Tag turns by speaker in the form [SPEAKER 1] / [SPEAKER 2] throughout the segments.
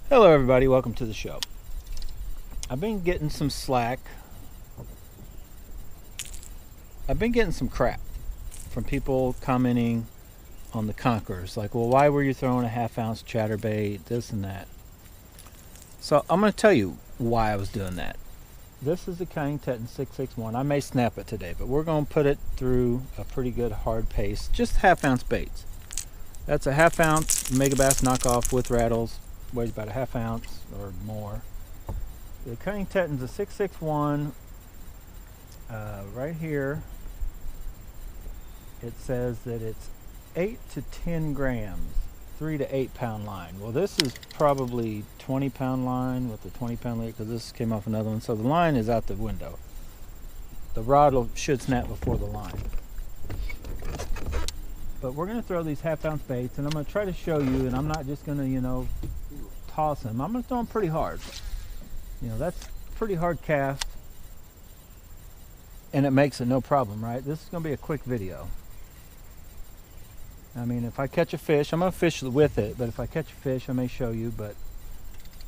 [SPEAKER 1] Hello everybody, welcome to the show. I've been getting some slack. I've been getting some crap from people commenting on the Conquerors. Like, well, why were you throwing a half-ounce chatterbait, this and that? So I'm going to tell you why I was doing that. This is the Kuying Teton 661. I may snap it today, but we're going to put it through a pretty good hard pace. Just half-ounce baits. That's a half-ounce Megabass knockoff with rattles. Weighs about a half ounce or more. The Kuying Teton's a 661. Right here it says that it's 8 to 10 grams, 3 to 8 pound line. Well, this is probably 20 pound line with the 20 pound lead, because this came off another one, so the line is out the window. The rod should snap before the line. But we're going to throw these half-ounce baits, and I'm going to try to show you, and I'm not just going to, toss them. I'm going to throw them pretty hard. That's pretty hard cast, and it makes it no problem, right? This is going to be a quick video. I mean, if I catch a fish, I'm going to fish with it, but if I catch a fish, I may show you, but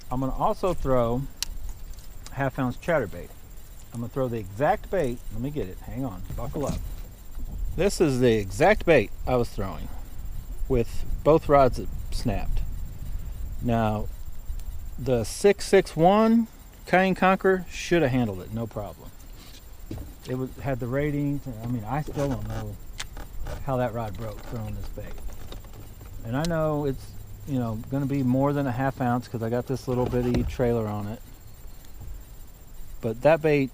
[SPEAKER 1] I'm going to also throw half-ounce chatterbait. I'm going to throw the exact bait. Let me get it. Hang on. Buckle up. This is the exact bait I was throwing with both rods that snapped. Now, the 661 Kuying Conqueror should have handled it, no problem. It had the ratings. I mean, I still don't know how that rod broke throwing this bait. And I know it's, going to be more than a half ounce because I got this little bitty trailer on it. But that bait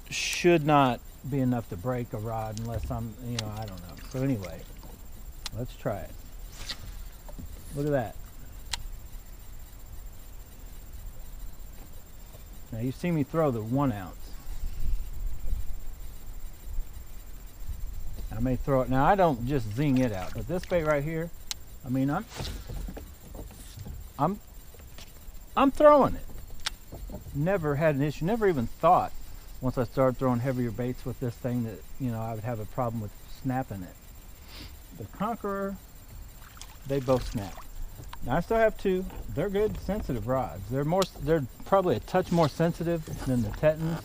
[SPEAKER 1] should not be enough to break a rod unless I'm, I don't know. So anyway, let's try it. Look at that. Now you see me throw the 1 ounce. I may throw it. Now I don't just zing it out, but this bait right here, I mean, I'm throwing it. Never had an issue. Never even thought, once I started throwing heavier baits with this thing, that I would have a problem with snapping it. The Conqueror, they both snap. Now I still have two. They're good, sensitive rods. They're probably a touch more sensitive than the Tetons,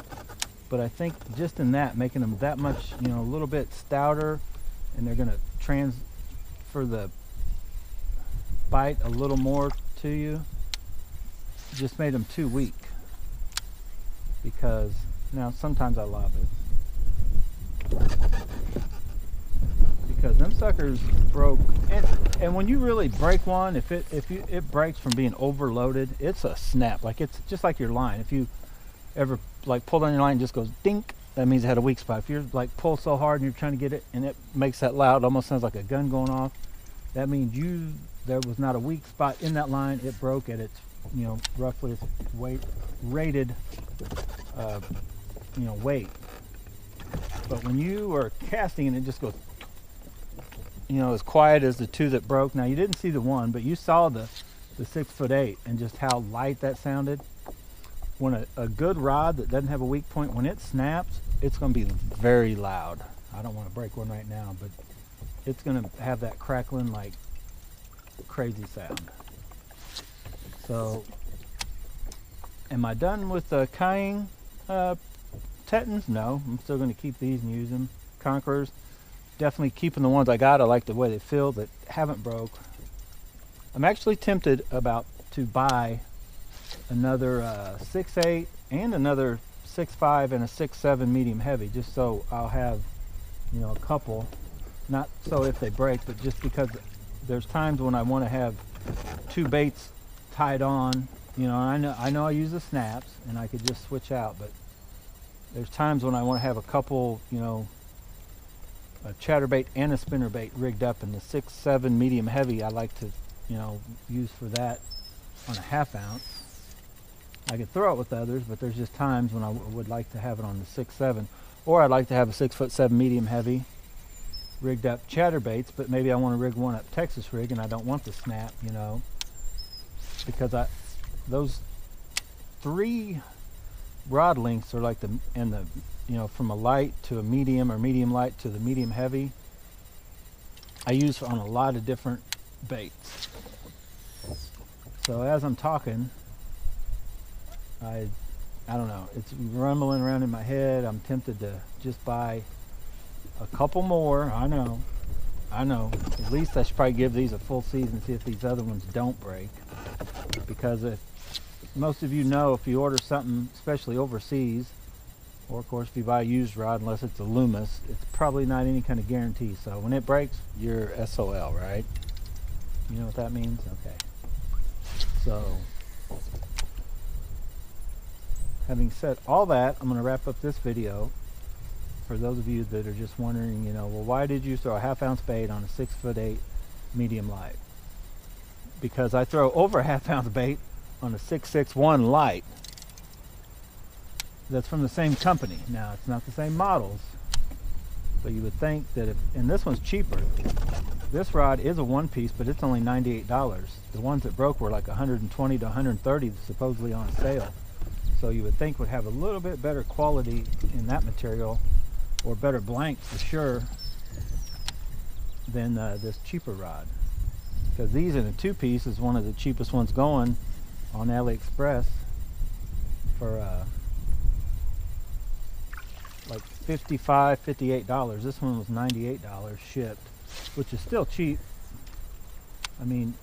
[SPEAKER 1] but I think just in that, making them that much, a little bit stouter, and they're going to transfer the bite a little more to you, just made them too weak. Because now sometimes I lob it, because them suckers broke, and when you really break one, if it breaks from being overloaded, it's a snap. Like, it's just like your line. If you ever pull on your line and just goes dink, that means it had a weak spot. If you're pull so hard and you're trying to get it and it makes that loud, almost sounds like a gun going off, that means there was not a weak spot in that line. It broke at its roughly its rated weight. But when you are casting and it just goes, as quiet as the two that broke. Now you didn't see the one, but you saw the 6'8" and just how light that sounded. When a good rod that doesn't have a weak point, when it snaps, it's going to be very loud. I don't want to break one right now, but it's going to have that crackling, like, crazy sound. So, am I done with the Kuying Tetons? No, I'm still going to keep these and use them. Conquerors, definitely keeping the ones I got. I like the way they feel, that haven't broke. I'm actually tempted to buy another 6'8" and another 6'5" and a 6'7" medium heavy, just so I'll have a couple, not so if they break, but just because there's times when I want to have two baits tied on. I know I use the snaps and I could just switch out, but there's times when I want to have a couple, a chatterbait and a spinnerbait rigged up, and the 6'7" medium heavy I like to use for that on a half ounce. I could throw it with others, but there's just times when I would like to have it on the 6'7", or I'd like to have a 6'7" medium heavy rigged up chatterbaits, but maybe I want to rig one up Texas rig and I don't want the snap, because those 3 rod lengths are like from a light to a medium, or medium light to the medium heavy, I use on a lot of different baits. So as I'm talking, I don't know, it's rumbling around in my head. I'm tempted to just buy a couple more. I know. At least I should probably give these a full season, see if these other ones don't break. Because if most of you know, if you order something, especially overseas, or of course if you buy a used rod, unless it's a Loomis, it's probably not any kind of guarantee. So when it breaks, you're SOL, right? You know what that means? Okay. So, having said all that, I'm going to wrap up this video. For those of you that are just wondering, you know, well, why did you throw a 1/2 ounce bait on a 6'8" medium light? Because I throw over a 1/2 ounce bait on a 661 light. That's from the same company. Now, it's not the same models, but you would think that if, and this one's cheaper. This rod is a one piece, but it's only $98. The ones that broke were like $120 to $130, supposedly on sale. So you would think would have a little bit better quality in that material, or better blank for sure, than this cheaper rod. Because these in a 2-piece is one of the cheapest ones going on Aliexpress for like $55, $58. This one was $98 shipped, which is still cheap. I mean,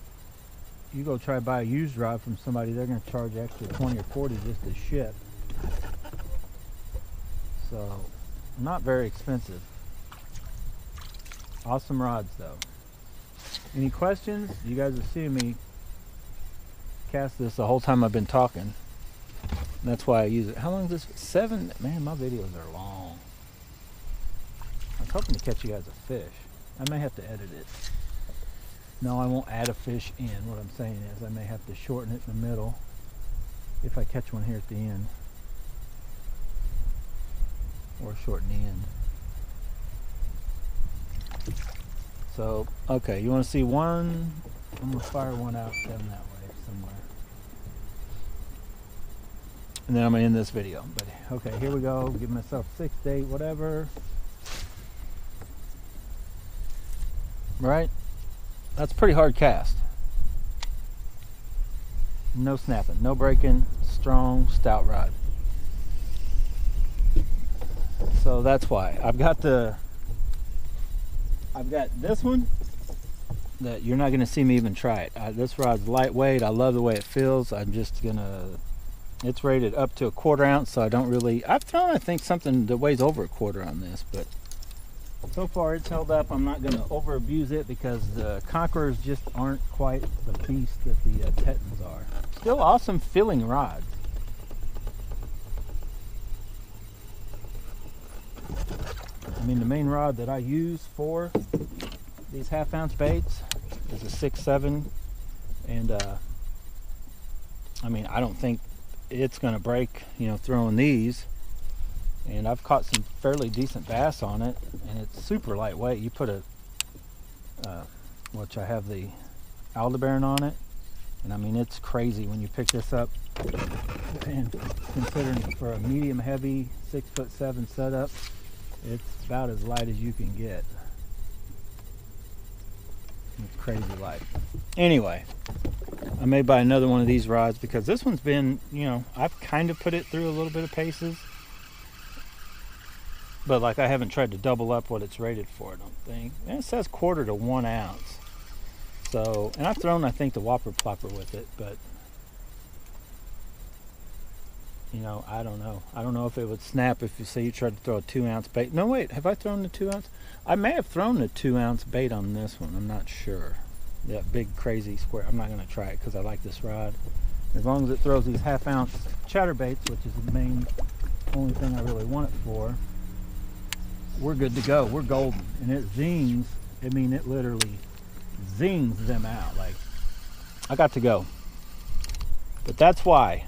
[SPEAKER 1] you go try to buy a used rod from somebody, they're going to charge extra 20 or 40 just to ship. So, not very expensive. Awesome rods though. Any questions? You guys have seen me cast this the whole time I've been talking. That's why I use it. How long is this? 7? Man, my videos are long. I was hoping to catch you guys a fish. I may have to edit it. No, I won't add a fish in. What I'm saying is I may have to shorten it in the middle if I catch one here at the end. Or shorten the end. So, okay, you want to see one? I'm going to fire one out down that way somewhere. And then I'm going to end this video. But, okay, here we go. Give myself 6 to 8, whatever. Right? That's a pretty hard cast. No snapping, no breaking, strong, stout rod. So that's why. I've got this one that you're not going to see me even try it. This rod's lightweight. I love the way it feels. I'm just going to, it's rated up to a 1/4 ounce, so I don't really, I've thrown, I think, something that weighs over a 1/4 on this, but so far it's held up. I'm not going to over abuse it because the Conquerors just aren't quite the beast that the Tetons are. Still awesome feeling rods. I mean, the main rod that I use for these 1/2 ounce baits is a 6.7, and I mean, I don't think it's going to break, you know, throwing these. And I've caught some fairly decent bass on it, and it's super lightweight. You put a, which I have the Aldebaran on it, and I mean, it's crazy when you pick this up. And considering for a medium heavy 6'7" setup, it's about as light as you can get. It's crazy light. Anyway, I may buy another one of these rods because this one's been, you know, I've kind of put it through a little bit of paces. But like, I haven't tried to double up what it's rated for, I don't think. And it says 1/4 to 1 ounce. So, and I've thrown, I think, the Whopper Plopper with it, but you know, I don't know. I don't know if it would snap if you say you tried to throw a 2 ounce bait. No, wait, have I thrown the 2 ounce? I may have thrown the 2 ounce bait on this one. I'm not sure. That big crazy square. I'm not going to try it because I like this rod. As long as it throws these 1/2 ounce chatterbaits, which is the main, only thing I really want it for, we're good to go. We're golden. And it zings. I mean, it literally zings them out. Like, I got to go. But that's why.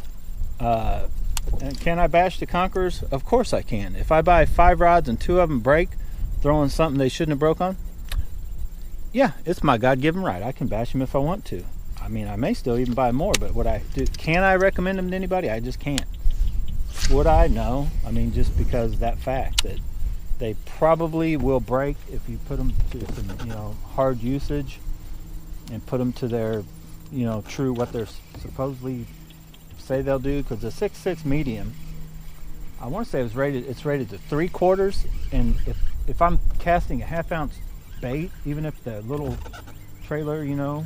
[SPEAKER 1] And can I bash the Conquerors? Of course I can. If I buy 5 rods and 2 of them break, throwing something they shouldn't have broke on, yeah, it's my God-given right. I can bash them if I want to. I mean, I may still even buy more, but would I do? Can I recommend them to anybody? I just can't. Would I? No. I mean, just because of that fact that they probably will break if you put them to some, you know, hard usage and put them to their you know, true what they're supposedly say they'll do, because the 6.6 medium, I want to say it's rated to 3/4, and if I'm casting a 1/2 ounce bait, even if the little trailer, you know,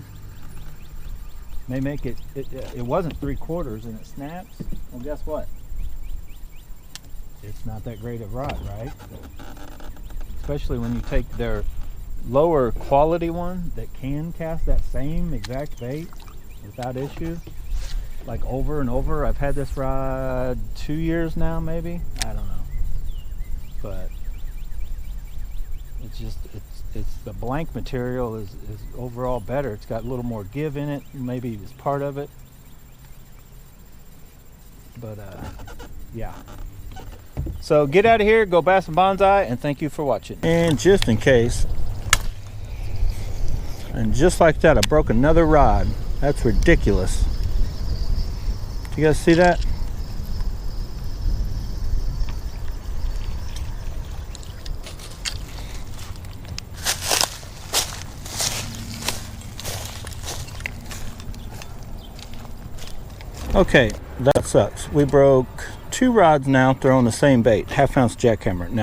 [SPEAKER 1] may make it wasn't 3/4 and it snaps, well, guess what? It's not that great of rod, right? Especially when you take their lower quality one that can cast that same exact bait without issue, like over and over. I've had this rod 2 years now, maybe, I don't know, but it's just it's the blank material is overall better. It's got a little more give in it, maybe it's part of it, but yeah. So get out of here, go bass and bonsai, and thank you for watching. And just in case, and just like that, I broke another rod. That's ridiculous. You guys see that? Okay, that sucks. We broke 2 rods now throwing the same bait, 1/2 ounce jackhammer. Now